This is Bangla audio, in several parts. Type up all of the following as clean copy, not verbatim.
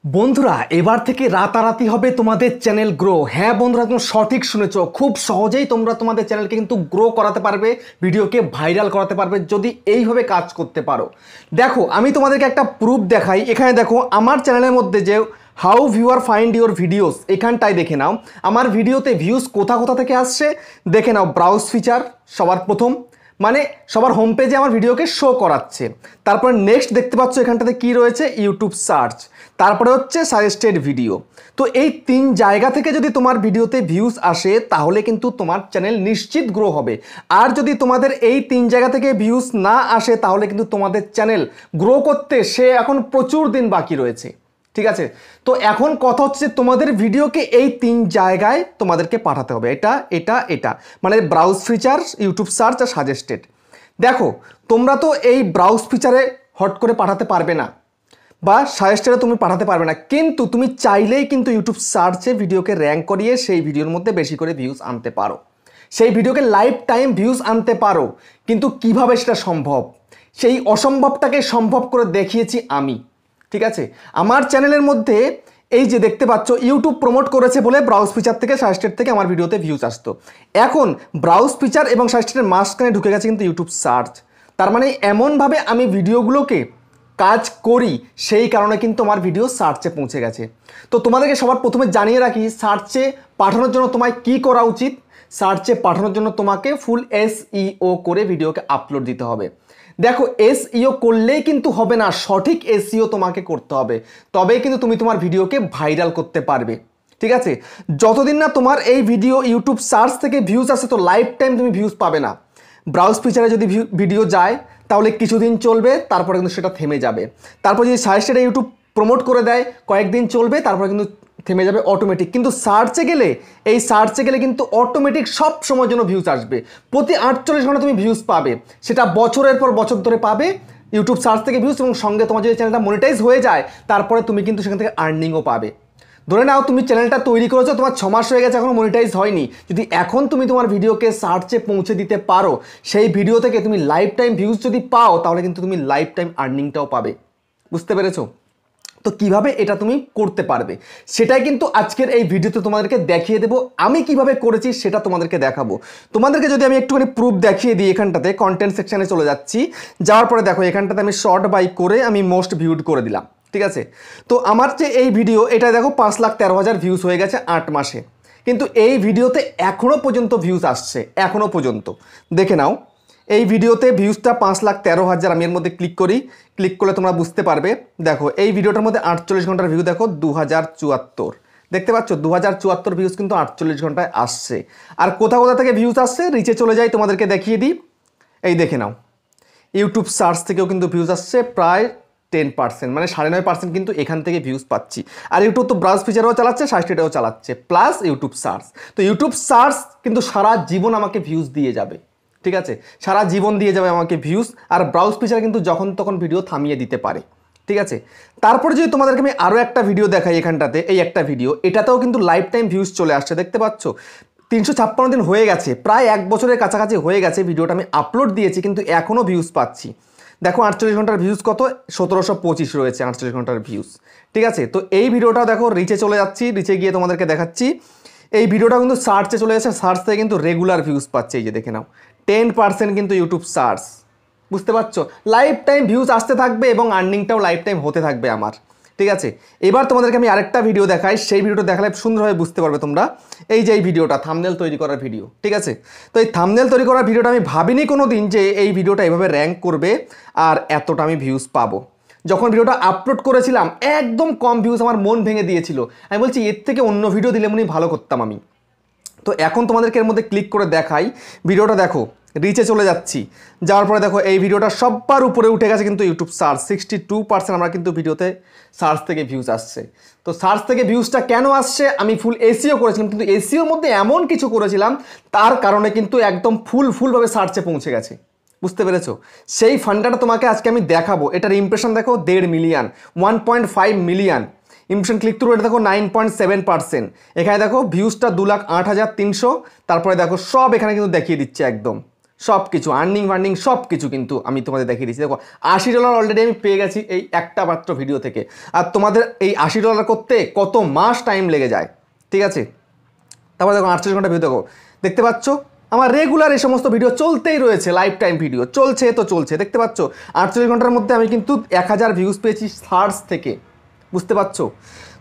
বন্ধুরা এবার থেকে রাতারাতি হবে তোমাদের চ্যানেল গ্রো। হ্যাঁ বন্ধুরা, একদম সঠিক শুনেছো। খুব সহজেই তোমরা তোমাদের চ্যানেলকে কিন্তু গ্রো করাতে পারবে, ভিডিওকে ভাইরাল করাতে পারবে যদি এইভাবে কাজ করতে পারো। দেখো আমি তোমাদেরকে একটা প্রুফ দেখাই। এখানে দেখো আমার চ্যানেলের মধ্যে যে how viewer find your videos, এখানটায় দেখে নাও আমার ভিডিওতে ভিউজ কোথা কোথা থেকে আসছে। দেখে নাও ব্রাউজ ফিচার সবার প্রথম, মানে সবার হোম পেজে আমার ভিডিওকে শো করাচ্ছে। তারপরে নেক্সট দেখতে পাচ্ছ এখানটাতে কি রয়েছে, ইউটিউব সার্চ, তারপরে হচ্ছে সাজেস্টেড ভিডিও। তো এই তিন জায়গা থেকে যদি তোমার ভিডিওতে ভিউজ আসে তাহলে কিন্তু তোমার চ্যানেল নিশ্চিত গ্রো হবে। আর যদি তোমাদের এই তিন জায়গা থেকে ভিউজ না আসে তাহলে কিন্তু তোমাদের চ্যানেল গ্রো করতে সে এখন প্রচুর দিন বাকি রয়েছে। ঠিক আছে, তো এখন কথা হচ্ছে তোমাদের ভিডিওকে এই তিন জায়গায় তোমাদেরকে পাঠাতে হবে, এটা এটা এটা, মানে ব্রাউজ ফিচার, ইউটিউব সার্চ আর সাজেস্টেড। দেখো তোমরা তো এই ব্রাউজ ফিচারে হট করে পাঠাতে পারবে না বা সাজেস্টেডে তুমি পাঠাতে পারবে না, কিন্তু তুমি চাইলেই কিন্তু ইউটিউব সার্চে ভিডিওকে র্যাঙ্ক করিয়ে সেই ভিডিওর মধ্যে বেশি করে ভিউজ আনতে পারো, সেই ভিডিওকে লাইফ টাইম ভিউজ আনতে পারো। কিন্তু কিভাবে সেটা সম্ভব, সেই অসম্ভবটাকে সম্ভব করে দেখিয়েছি আমি। ঠিক আছে, আমার চ্যানেলের মধ্যে এই যে দেখতে পাচ্ছ ইউটিউব প্রমোট করেছে বলে ব্রাউজ ফিচার থেকে সাজেস্টেড থেকে আমার ভিডিওতে ভিউজ আসতো। এখন ব্রাউজ ফিচার এবং সাজেস্টেডের মাঝখানে ঢুকে গেছে কিন্তু ইউটিউব সার্চ। তার মানে এমনভাবে আমি ভিডিওগুলোকে কাজ করি, সেই কারণে কিন্তু আমার ভিডিও সার্চে পৌঁছে গেছে। তো তোমাদেরকে সবার প্রথমে জানিয়ে রাখি, সার্চে পাঠানোর জন্য তোমায় কি করা উচিত। সার্চে পাঠানোর জন্য তোমাকে ফুল SEO করে ভিডিওকে আপলোড দিতে হবে। দেখো SEO করলেই কিন্তু হবে না, সঠিক SEO তোমাকে করতে হবে, তবেই কিন্তু তুমি তোমার ভিডিওকে ভাইরাল করতে পারবে। ঠিক আছে, যতদিন না তোমার এই ভিডিও ইউটিউব সার্চ থেকে ভিউজ আসে তো লাইফ টাইম তুমি ভিউজ পাবে না। ব্রাউজ ফিচারে যদি ভিডিও যায় তাহলে কিছুদিন চলবে, তারপরে কিন্তু সেটা থেমে যাবে। তারপর যদি সাজেস্টেডে ইউটিউব প্রমোট করে দেয় কয়েকদিন চলবে, তারপরে কিন্তু থেমে যাবে অটোমেটিক। কিন্তু সার্চে গেলে, এই সার্চে গেলে কিন্তু অটোমেটিক সব সময়ের জন্য ভিউজ আসবে। প্রতি 48 ঘন্টা তুমি ভিউজ পাবে, সেটা বছরের পর বছর ধরে পাবে ইউটিউব সার্চ থেকে ভিউজ। এবং সঙ্গে তোমার যদি চ্যানেলটা মনিটাইজ হয়ে যায় তারপরে তুমি কিন্তু সেখান থেকে আর্নিংও পাবে। ধরে নাও তুমি চ্যানেলটা তৈরি করেছো, তোমার 6 মাস হয়ে গেছে, এখনো মনিটাইজ হয়নি। যদি এখন তুমি তোমার ভিডিওকে সার্চে পৌঁছে দিতে পারো, সেই ভিডিও থেকে তুমি লাইফ টাইম ভিউজ যদি পাও তাহলে কিন্তু তুমি লাইফ টাইম আর্নিংটাও পাবে। বুঝতে পেরেছো? তো কিভাবে এটা তুমি করতে পারবে সেটাই কিন্তু আজকের এই ভিডিওতে তোমাদেরকে দেখিয়ে দেবো। আমি কিভাবে করেছি সেটা তোমাদেরকে দেখাবো। তোমাদেরকে যদি আমি একটুখানি প্রুফ দেখিয়ে দিই, এখানটাতে কন্টেন্ট সেকশনে চলে যাচ্ছি। যাওয়ার পরে দেখো এখানটাতে আমি শর্ট বাই করে আমি মোস্ট ভিউড করে দিলাম। ঠিক আছে, তো আমার যে এই ভিডিও, এটা দেখো 5,13,000 ভিউজ হয়ে গেছে 8 মাসে। কিন্তু এই ভিডিওতে এখনও পর্যন্ত ভিউজ আসছে, এখনও পর্যন্ত। দেখে নাও এই ভিডিওতে ভিউজটা 5,13,000। আমি এর মধ্যে ক্লিক করি, ক্লিক করলে তোমরা বুঝতে পারবে। দেখো এই ভিডিওটার মধ্যে 48 ঘন্টার ভিউ, দেখো 2074। দেখতে পাচ্ছ 2074 ভিউজ কিন্তু 48 ঘন্টায় আসছে। আর কোথা কোথা থেকে ভিউজ আসছে, রিচে চলে যাই, তোমাদেরকে দেখিয়ে দিই। এই দেখে নাও ইউটিউব সার্চ থেকেও কিন্তু ভিউজ আসছে প্রায় 10%, মানে 9.5% কিন্তু এখান থেকে ভিউজ পাচ্ছি। আর ইউটিউব তো ব্রাউজ ফিচারও চালাচ্ছে, সাজেস্টেডও চালাচ্ছে, প্লাস ইউটিউব সার্চ। তো ইউটিউব সার্চ কিন্তু সারা জীবন আমাকে ভিউজ দিয়ে যাবে। ঠিক আছে, সারা জীবন দিয়ে যাবে আমাকে ভিউজ। আর ব্রাউজ ফিচার কিন্তু যখন তখন ভিডিও থামিয়ে দিতে পারে। ঠিক আছে, তারপরে যদি তোমাদেরকে আমি আরও একটা ভিডিও দেখাই, এখানটাতে এই একটা ভিডিও, এটাতেও কিন্তু লাইফ টাইম ভিউজ চলে আসছে। দেখতে পাচ্ছ 356 দিন হয়ে গেছে, প্রায় 1 বছরের কাছাকাছি হয়ে গেছে ভিডিওটা আমি আপলোড দিয়েছি, কিন্তু এখনও ভিউজ পাচ্ছি। দেখো 48 ঘন্টার ভিউজ কত, 1725 রয়েছে 48 ঘন্টার ভিউজ। ঠিক আছে, তো এই ভিডিওটা দেখো রিচে চলে যাচ্ছি, রিচে গিয়ে তোমাদেরকে দেখাচ্ছি। এই ভিডিওটা কিন্তু সার্চে চলে যাচ্ছে, সার্চ থেকে কিন্তু রেগুলার ভিউজ পাচ্ছে। এই যে দেখে নাও 10% কিন্তু ইউটিউব সার্চ। বুঝতে পারছো, লাইফ টাইম ভিউজ আসতে থাকবে এবং আর্নিংটাও লাইফ টাইম হতে থাকবে আমার। ঠিক আছে, এবার তোমাদেরকে আমি আরেকটা ভিডিও দেখাই, সেই ভিডিওটা দেখালে সুন্দরভাবে বুঝতে পারবে তোমরা। এই যে এই ভিডিওটা থাম্বনেল তৈরি করার ভিডিও। ঠিক আছে, তো এই থাম্বনেল তৈরি করার ভিডিওটা আমি ভাবিনি কোনো দিন যে এই ভিডিওটা এভাবে র্যাঙ্ক করবে আর এতটা আমি ভিউজ পাবো। যখন ভিডিওটা আপলোড করেছিলাম একদম কম ভিউজ, আমার মন ভেঙে দিয়েছিল। আমি বলছি এর থেকে অন্য ভিডিও দিলে মনে ভালো করতাম আমি। তো এখন তোমাদেরকে এর মধ্যে ক্লিক করে দেখাই, ভিডিওটা দেখো রিচে চলে যাচ্ছি। যাওয়ার পরে দেখো এই ভিডিওটা সবার উপরে উঠে গেছে কিন্তু ইউটিউব সার্চ। 62% আমরা কিন্তু ভিডিওতে সার্চ থেকে ভিউজ আসছে। তো সার্চ থেকে ভিউজটা কেন আসছে, আমি ফুল SEO করেছিলাম, কিন্তু SEOর মধ্যে এমন কিছু করেছিলাম তার কারণে কিন্তু একদম ফুলভাবে সার্চে পৌঁছে গেছে। বুঝতে পেরেছো? সেই ফান্ডাটা তোমাকে আজকে আমি দেখাবো। এটার ইমপ্রেশন দেখো 1.5 million, 1.5 million impression. Click through এটা দেখো 9.7%। এখানে দেখো ভিউজটা 2,08,300। তারপরে দেখো সব এখানে কিন্তু দেখিয়ে দিচ্ছে একদম সব কিছু আর্নিং ফার্নিং সব কিছু কিন্তু আমি তোমাদের দেখিয়ে দিচ্ছি। দেখো $80 অলরেডি আমি পেয়ে গেছি এই একটা মাত্র ভিডিও থেকে। আর তোমাদের এই $80 করতে কত মাস টাইম লেগে যায়, ঠিক আছে। তারপর দেখো 48 ঘন্টা ভিডিও দেখো, দেখতে পাচ্ছ আমার রেগুলার এই সমস্ত ভিডিও চলতেই রয়েছে, লাইফ টাইম ভিডিও চলছে তো চলছে। দেখতে পাচ্ছ 48 ঘন্টার মধ্যে আমি কিন্তু 1000 ভিউজ পেয়েছি সার্চ থেকে, বুঝতে পারছো।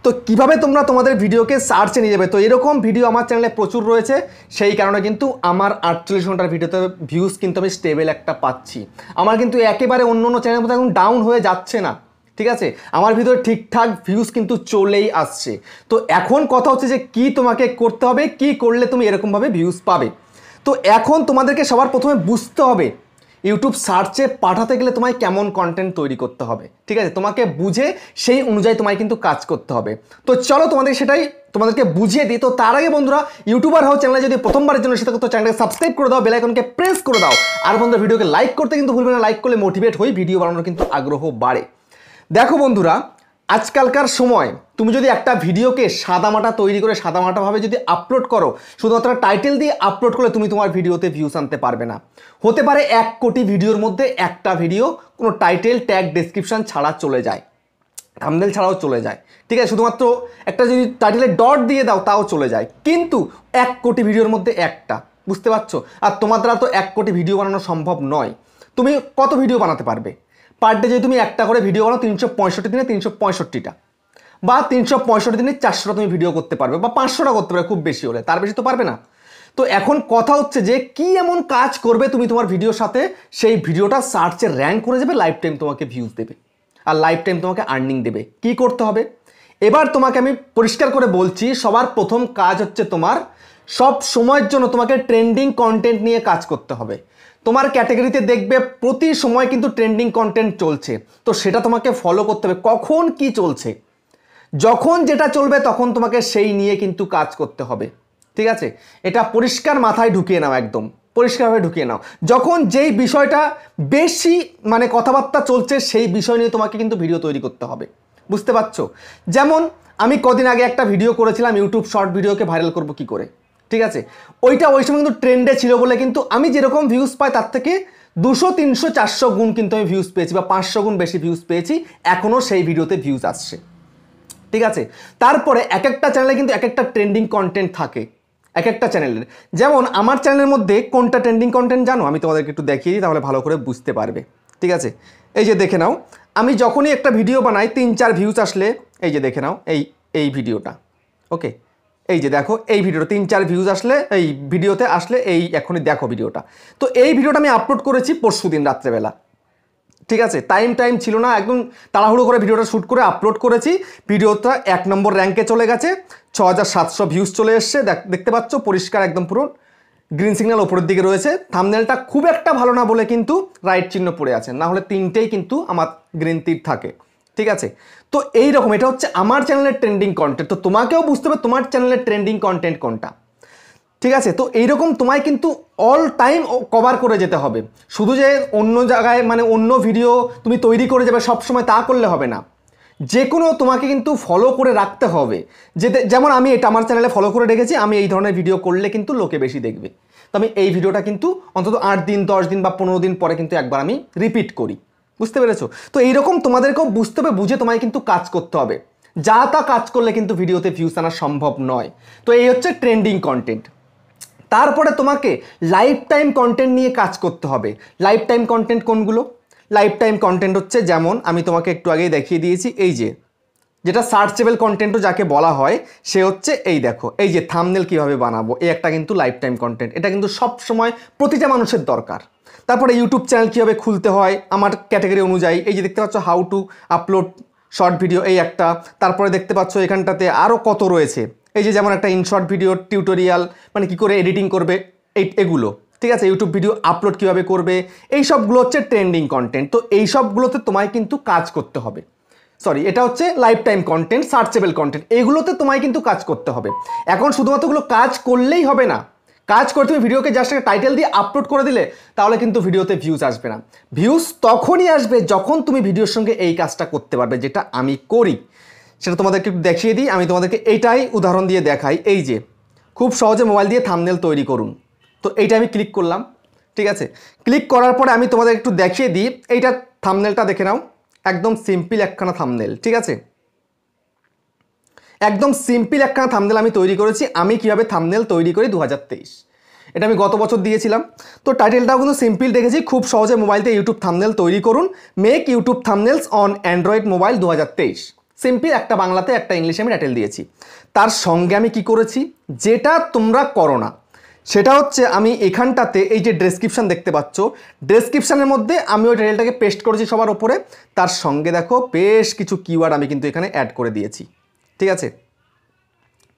তো কিভাবে তোমরা তোমাদের ভিডিওকে সার্চে নিয়ে যাবে, তো এরকম ভিডিও আমার চ্যানেলে প্রচুর রয়েছে, সেই কারণে কিন্তু আমার 48 ঘন্টার ভিডিওতে ভিউজ কিন্তু আমি স্টেবল একটা পাচ্ছি। আমার কিন্তু একেবারে অন্য অন্য চ্যানেলের মধ্যে এখন ডাউন হয়ে যাচ্ছে না, ঠিক আছে। আমার ভিডিও ঠিকঠাক ভিউজ কিন্তু চলেই আসছে। তো এখন কথা হচ্ছে যে কি তোমাকে করতে হবে, কি করলে তুমি এরকমভাবে ভিউজ পাবে। তো এখন তোমাদেরকে সবার প্রথমে বুঝতে হবে ইউটিউব সার্চে পাঠাতে গেলে তোমায় কেমন কন্টেন্ট তৈরি করতে হবে, ঠিক আছে। তোমাকে বুঝে সেই অনুযায়ী তোমায় কিন্তু কাজ করতে হবে। তো চলো তোমাদেরকে বুঝিয়ে দিই। তো তার আগে বন্ধুরা, ইউটিউবার হও, চ্যানেলে যদি প্রথমবারের জন্য সেটা তো চ্যানেলকে সাবস্ক্রাইব করে দাও, বেল আইকনকে প্রেস করে দাও। আর বন্ধুরা ভিডিওকে লাইক করতে কিন্তু ভুলবে না, লাইক করলে মোটিভেট হই, ভিডিও বানানোর কিন্তু আগ্রহ বাড়ে। দেখো বন্ধুরা, আজকালকার সময় তুমি যদি একটা ভিডিওকে সাদামাটা তৈরি করে সাদামাটাভাবে যদি আপলোড করো, শুধুমাত্র টাইটেল দিয়ে আপলোড করলে তুমি তোমার ভিডিওতে ভিউজ আনতে পারবে না। হতে পারে 1 কোটি ভিডিওর মধ্যে একটা ভিডিও কোনো টাইটেল ট্যাগ ডেসক্রিপশন ছাড়া চলে যায়, থাম্বনেল ছাড়াও চলে যায়, ঠিক আছে। শুধুমাত্র একটা যদি টাইটেলে ডট দিয়ে দাও তাও চলে যায়, কিন্তু 1 কোটি ভিডিওর মধ্যে একটা, বুঝতে পারছো। আর তোমার দ্বারা তো 1 কোটি ভিডিও বানানো সম্ভব নয়। তুমি কত ভিডিও বানাতে পারবে পার ডে? যদি তুমি একটা করে ভিডিও বানাও 365 দিনে 365টা, বা 365 দিনে 400টা তুমি ভিডিও করতে পারবে, বা 500টা করতে পারবে খুব বেশি হলে, তার বেশি তো পারবে না। তো এখন কথা হচ্ছে যে কি এমন কাজ করবে তুমি তোমার ভিডিওর সাথে সেই ভিডিওটা সার্চে র্যাঙ্ক করে যাবে, লাইফ টাইম তোমাকে ভিউজ দেবে আর লাইফ টাইম তোমাকে আর্নিং দেবে। কি করতে হবে এবার তোমাকে আমি পরিষ্কার করে বলছি। সবার প্রথম কাজ হচ্ছে তোমার সব সময়ের জন্য তোমাকে ট্রেন্ডিং কন্টেন্ট নিয়ে কাজ করতে হবে। তোমার ক্যাটাগরিতে দেখবে প্রতি সময় কিন্তু ট্রেন্ডিং কন্টেন্ট চলছে, তো সেটা তোমাকে ফলো করতে হবে। কখন কি চলছে, যখন যেটা চলবে তখন তোমাকে সেই নিয়ে কিন্তু কাজ করতে হবে, ঠিক আছে। এটা পরিষ্কার মাথায় ঢুকিয়ে নাও, একদম পরিষ্কারভাবে ঢুকিয়ে নাও। যখন যেই বিষয়টা বেশি মানে কথাবার্তা চলছে সেই বিষয় নিয়ে তোমাকে কিন্তু ভিডিও তৈরি করতে হবে, বুঝতে পারছো। যেমন আমি কদিন আগে একটা ভিডিও করেছিলাম ইউটিউব শর্ট ভিডিওকে ভাইরাল করব কি করে, ঠিক আছে। ওইটা ওই সময় কিন্তু ট্রেন্ডে ছিল বলে কিন্তু আমি যেরকম ভিউজ পাই তার থেকে 200, 300, 400 গুণ কিন্তু আমি ভিউজ পেয়েছি, বা 500 গুণ বেশি ভিউজ পেয়েছি। এখনও সেই ভিডিওতে ভিউজ আসছে, ঠিক আছে। তারপরে এক একটা চ্যানেলে কিন্তু এক একটা ট্রেন্ডিং কন্টেন্ট থাকে, এক একটা চ্যানেলের। যেমন আমার চ্যানেলের মধ্যে কোনটা ট্রেন্ডিং কন্টেন্ট জানো, আমি তোমাদেরকে একটু দেখিয়ে দিই, তাহলে ভালো করে বুঝতে পারবে, ঠিক আছে। এই যে দেখে নাও, আমি যখনই একটা ভিডিও বানাই 3-4 ভিউজ আসলে, এই যে দেখে নাও এই ভিডিওটা, ওকে। এই যে দেখো এই ভিডিওটা 3-4 ভিউজ আসলে, এই ভিডিওতে আসলে, এই এখনই দেখো ভিডিওটা। তো এই ভিডিওটা আমি আপলোড করেছি পরশুদিন রাত্রেবেলা, ঠিক আছে। টাইম ছিল না, একদম তাড়াহুড়ো করে ভিডিওটা শ্যুট করে আপলোড করেছি। ভিডিওটা 1 নম্বর র্যাঙ্কে চলে গেছে, 6700 ভিউজ চলে এসছে। দেখতে পাচ্ছ পরিষ্কার একদম পুরো গ্রিন সিগন্যাল ওপরের দিকে রয়েছে। থাম্বনেলটা খুব একটা ভালো না বলে কিন্তু রাইট চিহ্ন পড়ে আছে, না হলে 3টেই কিন্তু আমার গ্রিন তীর থাকে, ঠিক আছে। তো এইরকম এটা হচ্ছে আমার চ্যানেলের ট্রেন্ডিং কন্টেন্ট। তো তোমাকেও বুঝতে হবে তোমার চ্যানেলের ট্রেন্ডিং কন্টেন্ট কোনটা, ঠিক আছে। তো এইরকম তোমায় কিন্তু অল টাইম কভার করে যেতে হবে। শুধু যে অন্য জায়গায় মানে অন্য ভিডিও তুমি তৈরি করে যাবে সব সময়, তা করলে হবে না। যে কোনো তোমাকে কিন্তু ফলো করে রাখতে হবে। যেমন আমি এটা আমার চ্যানেলে ফলো করে রেখেছি, আমি এই ধরনের ভিডিও করলে কিন্তু লোকে বেশি দেখবে। তো আমি এই ভিডিওটা কিন্তু অন্তত 8 দিন, 10 দিন বা 15 দিন পরে কিন্তু একবার আমি রিপিট করি, বুঝতে পেরেছো। তো এইরকম তোমাদেরকেও বুঝতে হবে, বুঝে তোমায় কিন্তু কাজ করতে হবে। যা তা কাজ করলে কিন্তু ভিডিওতে ভিউজ আনা সম্ভব নয়। তো এই হচ্ছে ট্রেন্ডিং কন্টেন্ট। তারপরে তোমাকে লাইফ টাইম কন্টেন্ট নিয়ে কাজ করতে হবে। লাইফ টাইম কন্টেন্ট কোনগুলো? লাইফ টাইম কন্টেন্ট হচ্ছে, যেমন আমি তোমাকে একটু আগেই দেখিয়ে দিয়েছি, এই যে যেটা সার্চেবল কন্টেন্টও যাকে বলা হয়, সে হচ্ছে এই দেখো এই যে থাম্বনেল কীভাবে বানাবো, এই একটা কিন্তু লাইফ টাইম কন্টেন্ট। এটা কিন্তু সব সময় প্রতিটা মানুষের দরকার। তারপরে ইউটিউব চ্যানেল কীভাবে খুলতে হয় আমার ক্যাটাগরি অনুযায়ী, এই যে দেখতে পাচ্ছ how to upload short video, এই একটা। তারপরে দেখতে পাচ্ছ এখানটাতে আরও কত রয়েছে, এই যে যেমন একটা ইনশর্ট ভিডিও টিউটোরিয়াল, মানে কি করে এডিটিং করবে, এগুলো, ঠিক আছে। ইউটিউব ভিডিও আপলোড কীভাবে করবে, এই সবগুলো হচ্ছে ট্রেন্ডিং কন্টেন্ট। তো এই সবগুলোতে তোমায় কিন্তু কাজ করতে হবে। সরি, এটা হচ্ছে life time content, searchable content, এগুলোতে তোমায় কিন্তু কাজ করতে হবে। এখন শুধুমাত্র ওগুলো কাজ করলেই হবে না, কাজ করে তুমি ভিডিওকে জাস্ট একটা টাইটেল দিয়ে আপলোড করে দিলে তাহলে কিন্তু ভিডিওতে ভিউজ আসবে না। ভিউজ তখনই আসবে যখন তুমি ভিডিওর সঙ্গে এই কাজটা করতে পারবে, যেটা আমি করি। সেটা তোমাদেরকে একটু দেখিয়ে দিই, আমি তোমাদেরকে এইটাই উদাহরণ দিয়ে দেখাই। এই যে খুব সহজে মোবাইল দিয়ে থাম্বনেল তৈরি করুন, তো এইটা আমি ক্লিক করলাম, ঠিক আছে, ক্লিক করার পরে আমি তোমাদের একটু দেখিয়ে দিই, এইটা থাম্বনেলটা দেখে নাও, একদম সিম্পল একখানা থাম্বনেল। ঠিক আছে, একদম সিম্পল একখানা থাম্বনেল আমি তৈরি করেছি। আমি কিভাবে থাম্বনেল তৈরি করি 2023, এটা আমি গত বছর দিয়েছিলাম। তো টাইটেলটাও কিন্তু সিম্পল রেখেছি, খুব সহজে মোবাইলতে ইউটিউব থাম্বনেল তৈরি করুন, make YouTube thumbnails on Android mobile 2023। Simple একটা বাংলাতে একটা ইংলিশে আমি টাইটেল দিয়েছি। তার সঙ্গে আমি কি করেছি, যেটা তোমরা করো না, সেটা হচ্ছে আমি এখানটাতে এই যে ডেসক্রিপশান দেখতে পাচ্ছ, ডেসক্রিপশানের মধ্যে আমি ওই টাইটেলটাকে পেস্ট করেছি সবার ওপরে। তার সঙ্গে দেখো বেশ কিছু কিওয়ার্ড আমি কিন্তু এখানে অ্যাড করে দিয়েছি। ঠিক আছে,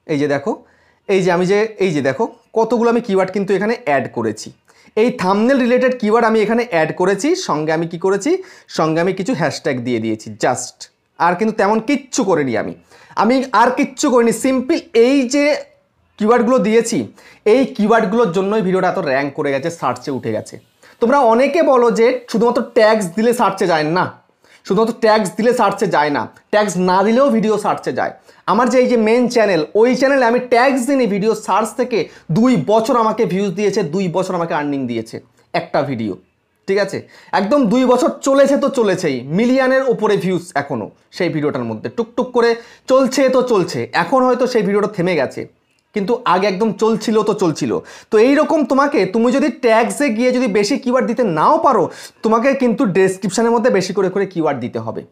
এই যে দেখো, এই যে দেখো কতগুলো আমি কিওয়ার্ড কিন্তু এখানে অ্যাড করেছি। এই থাম্বনেল রিলেটেড কিওয়ার্ড আমি এখানে অ্যাড করেছি, সঙ্গে আমি কি করেছি, সঙ্গে আমি কিছু হ্যাশট্যাগ দিয়ে দিয়েছি জাস্ট। আর কিন্তু তেমন কিচ্ছু করিনি, আমি আর কিচ্ছু করিনি, সিম্পল এই যে কিওয়ার্ডগুলো দিয়েছি, এই কিওয়ার্ডগুলোর জন্যই ভিডিওটা এত র্যাঙ্ক করে গেছে, সার্চে উঠে গেছে। তোমরা অনেকে বলো যে শুধুমাত্র ট্যাগস দিলে সার্চে যায় না, শুধুমাত্র ট্যাগস দিলে সার্চে যায় না, ট্যাগস না দিলেও ভিডিও সার্চে যায়। আমার যে এই যে মেন চ্যানেল, ওই চ্যানেলে আমি ট্যাগস দিই, ভিডিও সার্চ থেকে 2 বছর আমাকে ভিউজ দিয়েছে, 2 বছর আমাকে আর্নিং দিয়েছে একটা ভিডিও। ঠিক আছে, একদম 2 বছর চলেছে তো চলেছেই, মিলিয়নের ওপরে ভিউজ এখনও সেই ভিডিওটার মধ্যে টুকটুক করে চলছে তো চলছে। এখন হয়তো সেই ভিডিওটা থেমে গেছে, কিন্তু আগে একদম চলছিল তো চলছিল। তো এইরকম তুমি যদি ট্যাগসে গিয়ে যদি বেশি কিওয়ার্ড দিতে নাও পারো, তোমাকে কিন্তু ডেসক্রিপশনের মধ্যে বেশি করে করে কিওয়ার্ড দিতে হবে।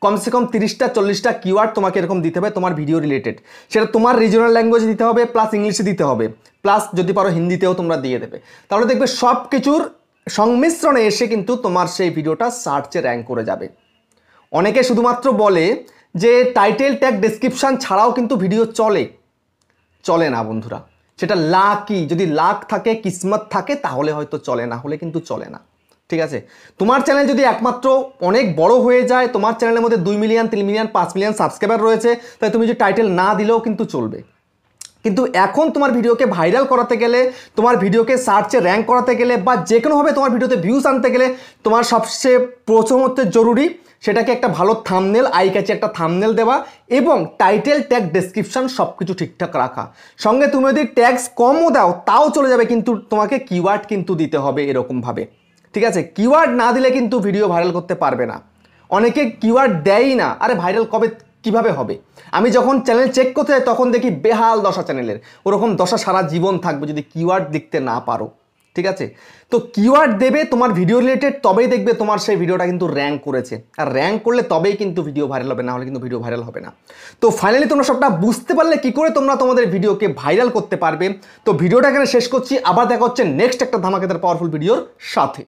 কমসে কম 30টা 40টা কিওয়ার্ড তোমাকে এরকম দিতে হবে তোমার ভিডিও রিলেটেড। সেটা তোমার রিজনাল ল্যাঙ্গুয়েজে দিতে হবে, প্লাস ইংলিশে দিতে হবে, প্লাস যদি পারো হিন্দিতেও তোমরা দিয়ে দেবে। তাহলে দেখবে সব কিছুর সংমিশ্রণে এসে কিন্তু তোমার সেই ভিডিওটা সার্চে র্যাঙ্ক করে যাবে। অনেকে শুধুমাত্র বলে যে টাইটেল ট্যাগ ডেসক্রিপশান ছাড়াও কিন্তু ভিডিও চলে না বন্ধুরা। সেটা লাকি, যদি লাক থাকে, কিসমত থাকে, তাহলে হয়তো চলে, না হলে কিন্তু চলে না। ঠিক আছে, তোমার চ্যানেল যদি একমাত্র অনেক বড় হয়ে যায়, তোমার চ্যানেলের মধ্যে 2 মিলিয়ন 3 মিলিয়ন 5 মিলিয়ন সাবস্ক্রাইবার রয়েছে, তাই তুমি যদি টাইটেল না দিলেও কিন্তু চলবে। কিন্তু এখন তোমার ভিডিওকে ভাইরাল করাতে গেলে, তোমার ভিডিওকে সার্চে র্যাঙ্ক করাতে গেলে, বা যে কোনোভাবে তোমার ভিডিওতে ভিউজ আনতে গেলে, তোমার সবচেয়ে প্রথম হচ্ছে জরুরি সেটাকে একটা ভালো থাম্বনেল, আই ক্যাচি একটা থাম্বনেল দেওয়া, এবং টাইটেল ট্যাগ ডেসক্রিপশন সব কিছু ঠিকঠাক রাখা। সঙ্গে তুমি যদি ট্যাগস কমও দাও তাও চলে যাবে, কিন্তু তোমাকে কিওয়ার্ড কিন্তু দিতে হবে এরকমভাবে। ঠিক আছে, কিওয়ার্ড না দিলে কিন্তু ভিডিও ভাইরাল করতে পারবে না। অনেকে কিওয়ার্ড দেয়ই না, আরে ভাইরাল কিভাবে হবে? আমি যখন চ্যানেল চেক করতে যাই তখন দেখি বেহাল দশা চ্যানেলের, ওরকম দশা সারা জীবন থাকবে যদি কিওয়ার্ড দেখতে না পারো। ঠিক আছে, তো কিওয়ার্ড দেবে তোমার ভিডিও রিলেটেড, তবেই দেখবে তোমার সেই ভিডিওটা কিন্তু র্যাঙ্ক করেছে। আর র্যাঙ্ক করলে তবেই কিন্তু ভিডিও ভাইরাল হবে, না হলে কিন্তু ভিডিও ভাইরাল হবে না। তো ফাইনালি তোমরা সবটা বুঝতে পারলে কি করে তোমরা তোমাদের ভিডিওকে ভাইরাল করতে পারবে। তো ভিডিওটা এখানে শেষ করছি, আবার দেখা হচ্ছে নেক্সট একটা ধামাকেদার পাওয়ারফুল ভিডিওর সাথে।